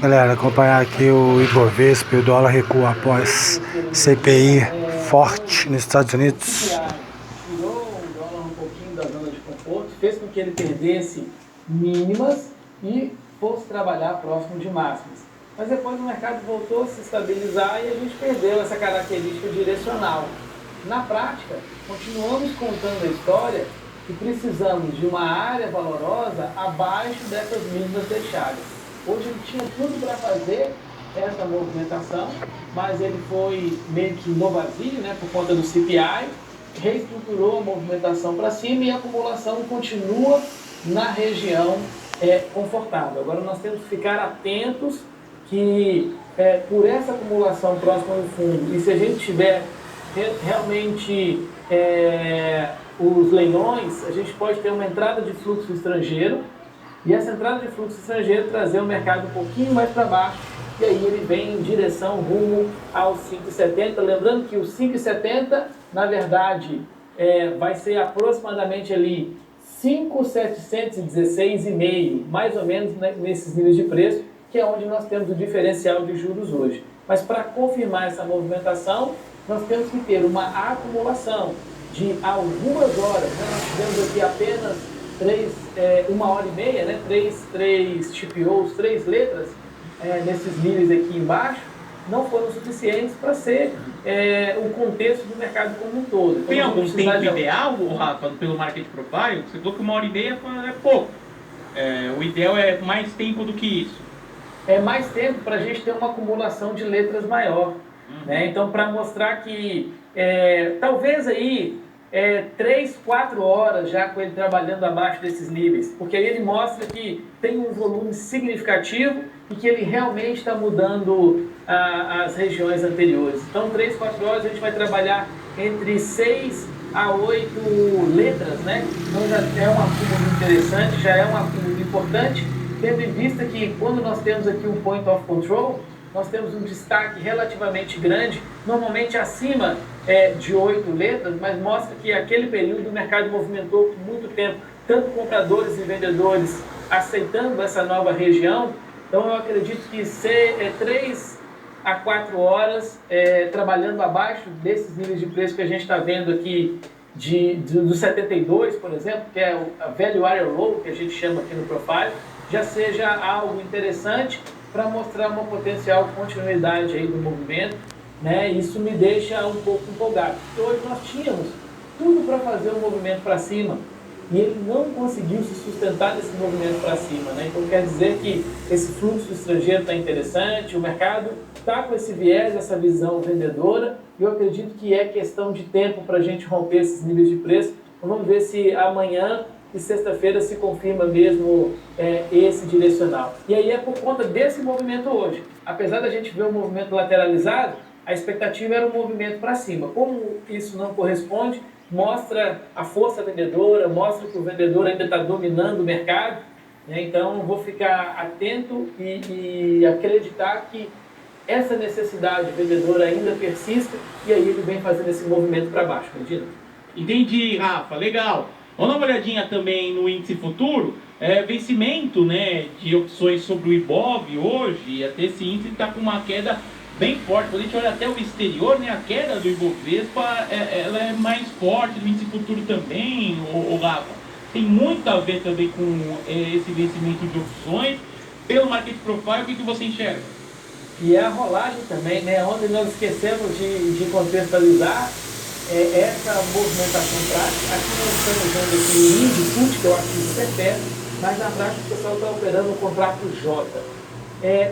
Galera, acompanhar aqui o Ibovespa e o dólar recua após CPI forte nos Estados Unidos. Tirou o dólar um pouquinho da zona de conforto, fez com que ele perdesse mínimas e fosse trabalhar próximo de máximas. Mas depois o mercado voltou a se estabilizar e a gente perdeu essa característica direcional. Na prática, continuamos contando a história que precisamos de uma área valorosa abaixo dessas mínimas deixadas. Hoje ele tinha tudo para fazer essa movimentação, mas ele foi meio que no vazio, né, por conta do CPI, reestruturou a movimentação para cima e a acumulação continua na região confortável. Agora nós temos que ficar atentos que por essa acumulação próxima do fundo, e se a gente tiver realmente os leilões, a gente pode ter uma entrada de fluxo estrangeiro, e essa entrada de fluxo estrangeiro trazer o mercado um pouquinho mais para baixo, e aí ele vem em direção rumo aos 5,70. Lembrando que os 5,70, na verdade, vai ser aproximadamente ali 5,716,5, mais ou menos, né, nesses níveis de preço, que é onde nós temos o diferencial de juros hoje. Mas para confirmar essa movimentação, nós temos que ter uma acumulação de algumas horas, né? Nós tivemos aqui apenas 1 hora e meia, né? três TPOs, 3 letras nesses níveis aqui embaixo, não foram suficientes para ser o contexto do mercado como um todo. Então, tem algum tempo ideal, Rafa, pelo Market Profile? Você falou que 1 hora e meia é pouco. O ideal é mais tempo do que isso. É mais tempo para a gente ter uma acumulação de letras maior. Né? Então, para mostrar que talvez aí 3, 4 horas já com ele trabalhando abaixo desses níveis, porque aí ele mostra que tem um volume significativo e que ele realmente está mudando as regiões anteriores. Então, 3, 4 horas a gente vai trabalhar entre 6 a 8 letras, né? Então já é um acúmulo interessante, já é um acúmulo importante, tendo em vista que quando nós temos aqui um point of control, nós temos um destaque relativamente grande, normalmente acima de 8 letras, mas mostra que aquele período o mercado movimentou por muito tempo, tanto compradores e vendedores aceitando essa nova região. Então eu acredito que ser 3 a 4 horas trabalhando abaixo desses níveis de preço que a gente está vendo aqui, do 72, por exemplo, que é a Value Area Low, que a gente chama aqui no Profile, já seja algo interessante para mostrar uma potencial continuidade aí do movimento, né? Isso me deixa um pouco empolgado, porque hoje nós tínhamos tudo para fazer o movimento para cima e ele não conseguiu se sustentar nesse movimento para cima, né? Então quer dizer que esse fluxo estrangeiro está interessante, o mercado está com esse viés, essa visão vendedora, e eu acredito que é questão de tempo para a gente romper esses níveis de preço. Então vamos ver se amanhã e sexta-feira se confirma mesmo esse direcional. E aí é por conta desse movimento hoje. Apesar da gente ver um movimento lateralizado, a expectativa era um movimento para cima. Como isso não corresponde, mostra a força vendedora, mostra que o vendedor ainda está dominando o mercado, né? Então vou ficar atento e acreditar que essa necessidade vendedora ainda persista, e aí ele vem fazendo esse movimento para baixo. Medina? Entendi, Rafa, legal. Vamos dar uma olhadinha também no índice futuro. Vencimento, né, de opções sobre o Ibov hoje, até esse índice está com uma queda bem forte. Quando a gente olha até o exterior, né, a queda do Ibovespa ela é mais forte, do índice futuro também, o Rafa. Tem muito a ver também com esse vencimento de opções. Pelo Market Profile, o que você enxerga? E a rolagem também, né, onde nós esquecemos de contextualizar essa movimentação prática. Aqui nós estamos vendo aqui o índice put, que é o ativo perpétuo, mas na prática o pessoal está operando o contrato J.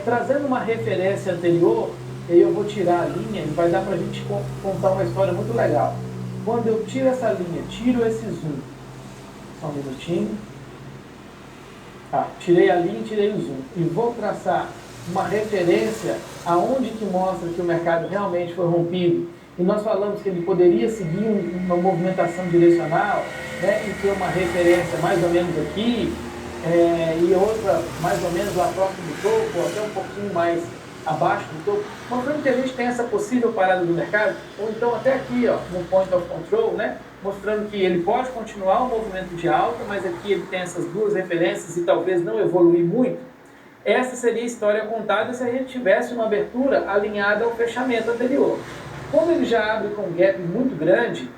Trazendo uma referência anterior, eu vou tirar a linha e vai dar para a gente contar uma história muito legal. Quando eu tiro essa linha, tiro esse zoom, só um minutinho, tirei a linha e tirei o zoom, e vou traçar uma referência aonde que mostra que o mercado realmente foi rompido, e nós falamos que ele poderia seguir uma movimentação direcional, né, e ter uma referência mais ou menos aqui, e outra mais ou menos lá próximo do topo, ou até um pouquinho mais abaixo do topo, mostrando que a gente tem essa possível parada do mercado, ou então até aqui, ó, no point of control, né, mostrando que ele pode continuar o movimento de alta, mas aqui ele tem essas duas referências e talvez não evoluir muito. Essa seria a história contada se a gente tivesse uma abertura alinhada ao fechamento anterior. Como ele já abre com um gap muito grande,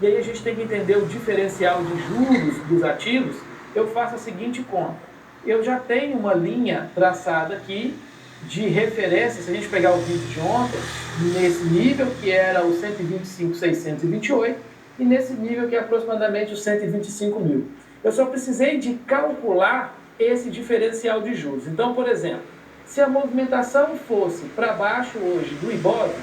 e aí a gente tem que entender o diferencial de juros dos ativos, eu faço a seguinte conta. Eu já tenho uma linha traçada aqui de referência, se a gente pegar o vídeo de ontem, nesse nível que era o 125.628 e nesse nível que é aproximadamente os 125 mil. Eu só precisei de calcular esse diferencial de juros. Então, por exemplo, se a movimentação fosse para baixo hoje do IBOV,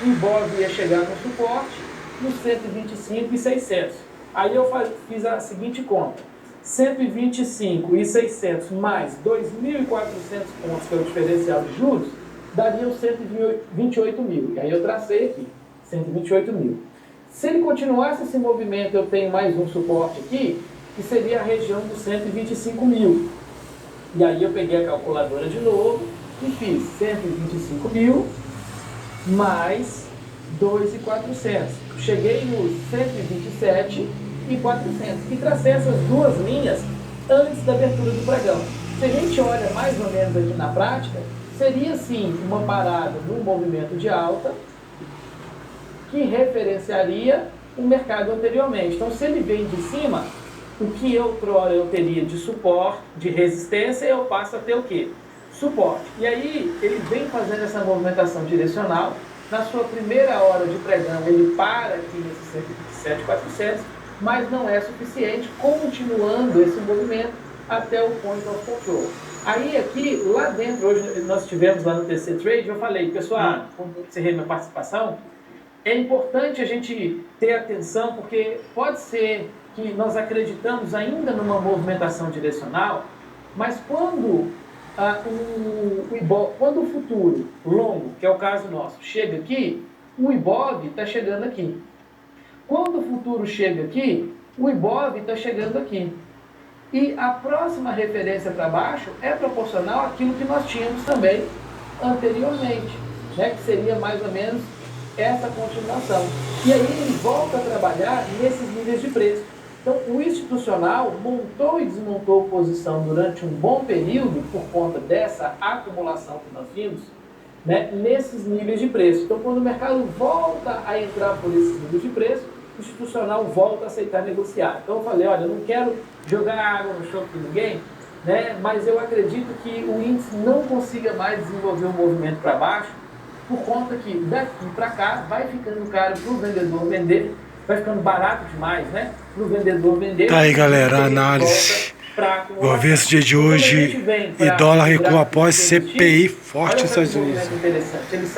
o IBOV ia chegar no suporte nos 125.600. Aí eu fiz a seguinte conta. 125.600 mais 2.400 pontos, que é o diferencial de juros, daria os 128 mil. E aí eu tracei aqui, 128 mil. Se ele continuasse esse movimento, eu tenho mais um suporte aqui, que seria a região dos 125 mil. E aí eu peguei a calculadora de novo e fiz 125 mil mais 2.400. Cheguei nos 127.400 e tracei essas duas linhas antes da abertura do pregão. Se a gente olha mais ou menos aqui na prática, seria sim uma parada num movimento de alta que referenciaria o mercado anteriormente. Então, se ele vem de cima, o que outrora eu teria de suporte, de resistência, eu passo a ter o quê? Suporte. E aí, ele vem fazendo essa movimentação direcional. Na sua primeira hora de pregão, ele para aqui nesse 127.400, mas não é suficiente, continuando esse movimento até o point of control. Aí aqui, lá dentro, hoje nós tivemos lá no TC Trade, eu falei, pessoal, quando eu encerrei minha participação, é importante a gente ter atenção, porque pode ser que nós acreditamos ainda numa movimentação direcional, mas quando quando o futuro longo, que é o caso nosso, chega aqui, o IBOV está chegando aqui. Quando o futuro chega aqui, o IBOV está chegando aqui. E a próxima referência para baixo é proporcional àquilo que nós tínhamos também anteriormente, né? Que seria mais ou menos essa continuação. E aí ele volta a trabalhar nesses níveis de preço. Então, o institucional montou e desmontou posição durante um bom período por conta dessa acumulação que nós vimos, né, nesses níveis de preço. Então, quando o mercado volta a entrar por esses níveis de preço, o institucional volta a aceitar negociar. Então, eu falei, olha, eu não quero jogar água no chope de ninguém, né, mas eu acredito que o índice não consiga mais desenvolver um movimento para baixo, por conta que daqui para cá vai ficando caro para o vendedor vender, vai ficando barato demais, né? Para o vendedor vender. Tá aí, galera, a análise. Bovespa dia de hoje e dólar recua após CPI forte nos Estados Unidos. Interessante. Ele sai